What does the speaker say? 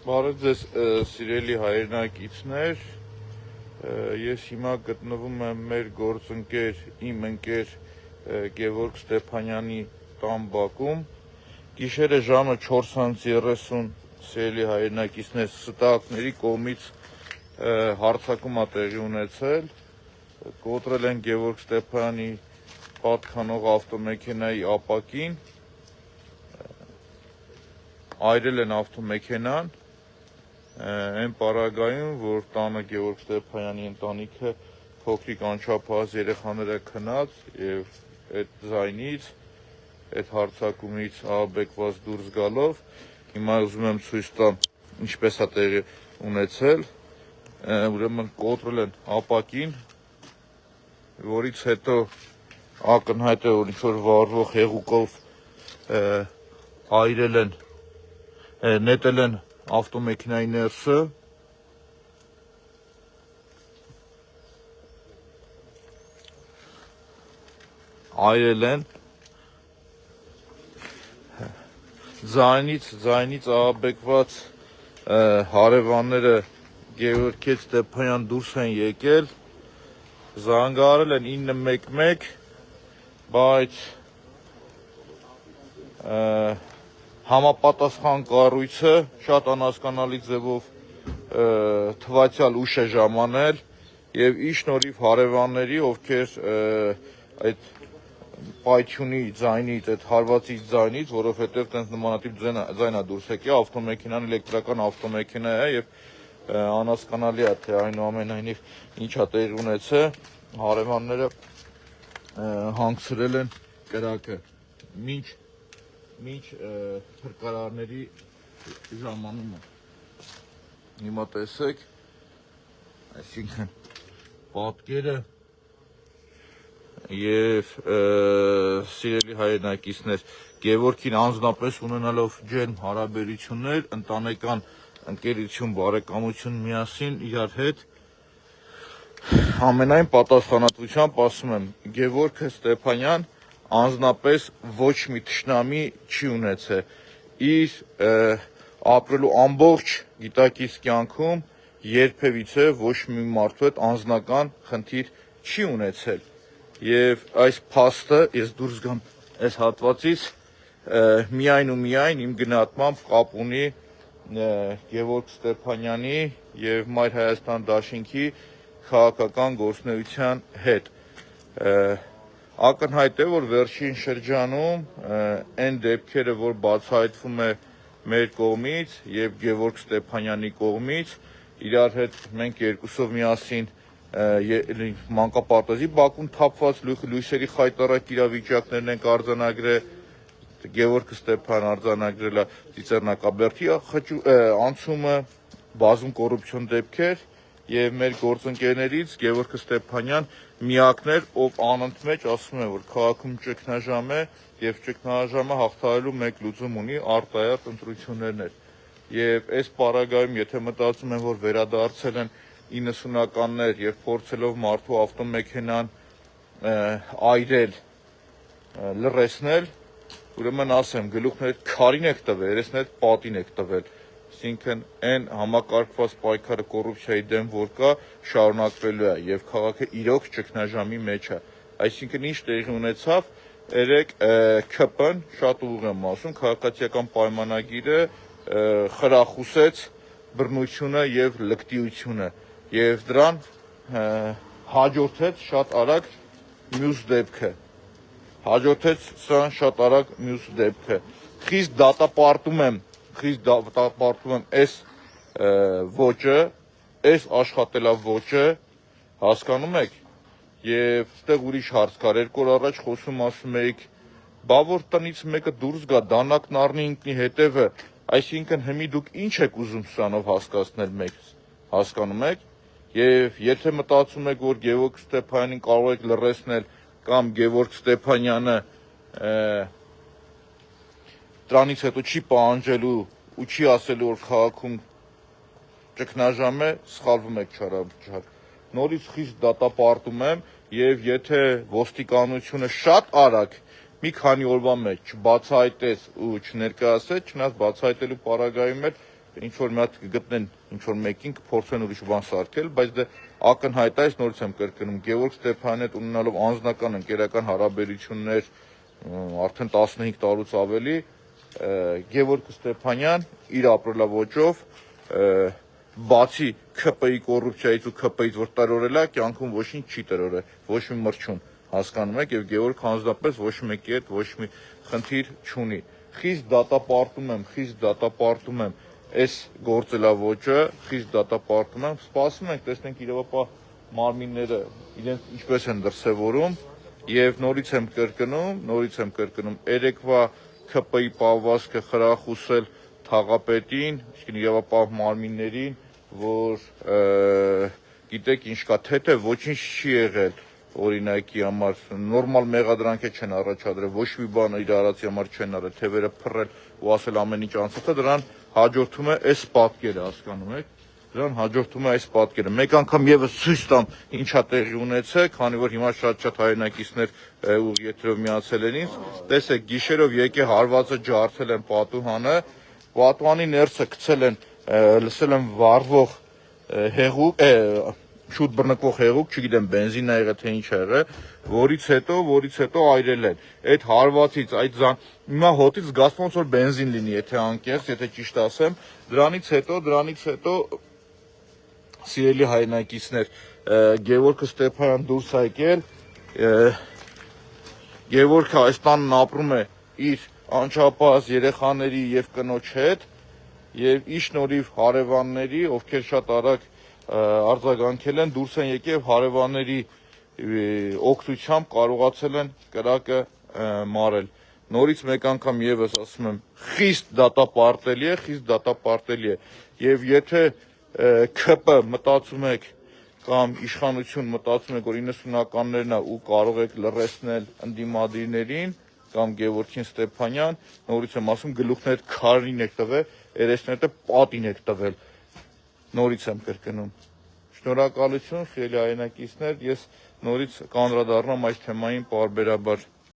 Բարև ձեզ սիրելի հայրենակիցներ, ես հիմա գտնվում եմ մեր գործընկեր, իմ ընկեր Գևորգ Ստեփանյանի տան բակում, գիշերը ժամը 4:30 սիրելի հայրենակիցներ, ստակների կողմից հարձակում է տեղի ունեցել, կոտրել են Գևորգ Ստեփանյանի պատկանող ավտոմեքենայի ապակին, այրել են ավտոմեքենան, այն պարագայում, որ տանը Գևորգ Ստեփանյանի ընտանիքը փոքրիկ անչափահաս երեխաները քնած եւ այդ ձայնից, այդ հարձակումից ահաբեկված դուրս գալով, հիմա ուզում եմ ցույց տամ ինչպես է տեղի ունեցել, ուրեմն կոտրել են ապակին, որից հետո ակնհայտ է, որ ինչ-որ վառվող հեղուկով այրել են, նետել են ավտոմեքենայի ներսը, այրել են, ձայնից ահաբեկված հարևանները Գևորգ Ստեփանյան դուրս են եկել, զանգահարել են 911, բայց համապատասխան կառույցը շատ անհասկանալի ձևով թվացյալ ուշ է ժամանել եւ ի շնորհիվ հարևանների, ովքեր այդ պայթյունի ձայնից, այդ հարվածից ձայնից, որովհետեւ տենց նմանատիպ ձայն է դուրս եկել, ավտոմեքենան էլեկտրական ավտոմեքենա է եւ անհասկանալի է, թե այնուամենայնիվ ինչա տեղի ունեցել, հարևանները հանգցրել են կրակը, մինչ փրկարարների ժամանումը, հիմա տեսեք, այսինքն պատկերը եւ սիրելի հայրենակիցներ, Գևորգին անձնապես ունենալով ջերմ հարաբերություններ, ընտանեկան ընկերություն, բարեկամություն միասին իրար հետ, ամենայն պատասխանատվությամբ ասում եմ, Գևորգ Ստեփանյան անձնապես ոչ մի թշնամի չի ունեցել, իր ապրելու ամբողջ գիտակից կյանքում երբևիցե ոչ մի մարդու հետ անձնական խնդիր չի ունեցել եւ այս փաստը ես դուրս գամ այս հատվածից միայն ու միայն իմ գնահատմամբ կապ ունի Գևորգ Ստեփանյանի եւ Մայր Հայաստան Դաշինքի քաղաքական գործունեության հետ ակնհայտ է, որ վերջին շրջանում այն դեպքերը, որ բացահայտվում է մեր կողմից եւ Գևորգ Ստեփանյանի կողմից, իրար հետ մենք երկուսով միասին մանկապարտեզի բակում թափված լույսերի խայտառակ իրավիճակներն ենք արձանագրել, Գևորգ Ստեփանյանը արձանագրել է Ծիծեռնակաբերդի անցումը, բազում կոռուպցիոն դեպքեր եւ մեր գործընկերներից Գևորգ Ստեփանյան միակն էր, ով անընդմեջ ասում է, որ քաղաքում ճգնաժամ է եւ ճգնաժամը հաղթահարելու մեկ լուծում ունի արտահայտ ընտրություններն էր։ Եվ այս պարագայում, եթե մտածում են, որ վերադարձել են 90-ականներ եւ փորձելով մարդու ավտոմեքենան այրել, լռեցնել, ուրեմն ասեմ, գլուխներ քարին եք տվել, երեսներ պատին եք տվել։ Այսինքն այն համակարգված պայքարը կոռուպցիայի դեմ, որ կա, շարունակվելու է եւ քաղաքը իրոք ճգնաժամի մեջ է։ Այսինքն ինչ տեղի ունեցավ, երեք ՔՊ-ն, շատ ուղիղ եմ ասում, քաղաքացիական պայմանագիրը խրախուսեց բռնությունը եւ լկտիությունը եւ դրան հաջորդեց շատ արագ մյուս դեպքը։ Խիստ դատապարտում եմ այս ոճը, այս աշխատելավոճը, հասկանում եք, եւ այդտեղ ուրիշ հարց կար, 2 օր առաջ խոսում ասում էիք, բա որ տնից մեկը դուրս գա, դանակն առնի ինքնի հետևը, այսինքն հիմի դուք ինչ եք ուզում սրանով հասկացնել մեզ, հասկանում եք, եւ եթե մտածում եք, որ Գևորգ Ստեփանյանին կարող եք լռեցնել կամ Գևորգ Ստեփանյանը դրանից հետո չի պահանջելու ու չի ասելու, որ քաղաքում ճգնաժամ է, սխալվում եք չարաբջար։ Նորից խիստ դատապարտում եմ եւ եթե ոստիկանությունը շատ արագ մի քանի օրվա մեջ չբացահայտեց ու չներկայացեց, չնայած բացահայտելու պարագայում էլ ինչ որ մի հատ կգտնեն, ինչ որ մեկին կփորձեն ուրիշ բան սարքել, բայց դե ակնհայտ է, այս նորից եմ կրկնում, Գևորգ Ստեփանյանի հետ ունենալով անձնական ընկերական հարաբերություններ արդեն 15 տարուց ավելի, Գևորգ Ստեփանյան իր ապրելաոճով բացի ՔՊ-ի կոռուպցիայից ու ՔՊ-ից որ տրորել է, կյանքում ոչինչ չի տրորել, ոչ մի մրջուն, հասկանում եք, եւ Գևորգ հանձնապես ոչ մեկի հետ ոչ մի խնդիր չունի։ Խիստ դատապարտում եմ այս գործելավոճը, խիստ դատապարտում եմ, սպասում ենք, տեսնենք իրավապահ մարմինները իրենց ինչպես են դրսևորում եւ նորից եմ կրկնում, երեկվա ՔՊ-ի պահվածքը խրախուսել թաղապետին, այսինքն իրավապահ մարմիններին, որ գիտեք ինչ կա, թե ոչինչ չի եղել օրինակի համար, նորմալ մեղադրանքեր չեն առաջադրել, ոչ մի բան իր արածի համար չեն արել, թևերը փռել ու ասել ամեն ինչ անցած է, դրան հաջորդում է այս պատկերը, հասկանում եք, դրան հաջորդում է այս պատկերը։ Մեկ անգամ եւս ցույց տամ ինչա տեղի ունեցել, քանի որ հիմա շատ հայրենակիցներ ուղիղ եթերով միացել են ինձ, տեսեք, գիշերով եկե հարվածը ջարդել են պատուհանը, պատուհանի ներսը գցել են, լսել եմ վառվող հեղուկ, շուտ բռնկվող հեղուկ, չգիտեմ բենզին ա եղել թե ինչ ա եղել, որից հետո այրել են։ Այդ հարվածից, հիմա հոտից զգացվում ոնց որ բենզին լինի, եթե անկեղծ, եթե ճիշտ ասեմ, դրանից հետո սիրելի հայրենակիցներ, Գևորգ Ստեփանյան դուրս ա եկել, Գևորգը այս տանն ապրում է իր անչափահաս երեխաների եւ կնոջ հետ, եւ ի շնորհիվ հարևանների, ովքեր շատ արագ արձագանքել են, դուրս են եկել հարևանների օգնությամբ կարողացել են կրակը մարել։ Նորից մեկ անգամ եւս ասում եմ, խիստ դատապարտելի է, եւ եթե ՔՊ մտածում եք կամ իշխանություն մտածում եք, որ 90-ականներն է ու կարող եք լռեցնել ընդդիմադիրներին կամ Գևորգ Ստեփանյան, նորից եմ ասում, գլուխներդ քարին եք տվել, երեսներդ պատին եք տվել, նորից եմ կրկնում։ Շնորհակալություն, սիրելի հայրենակիցներ, ես նորից կանդրադառնամ այս թեմային պարբերաբար։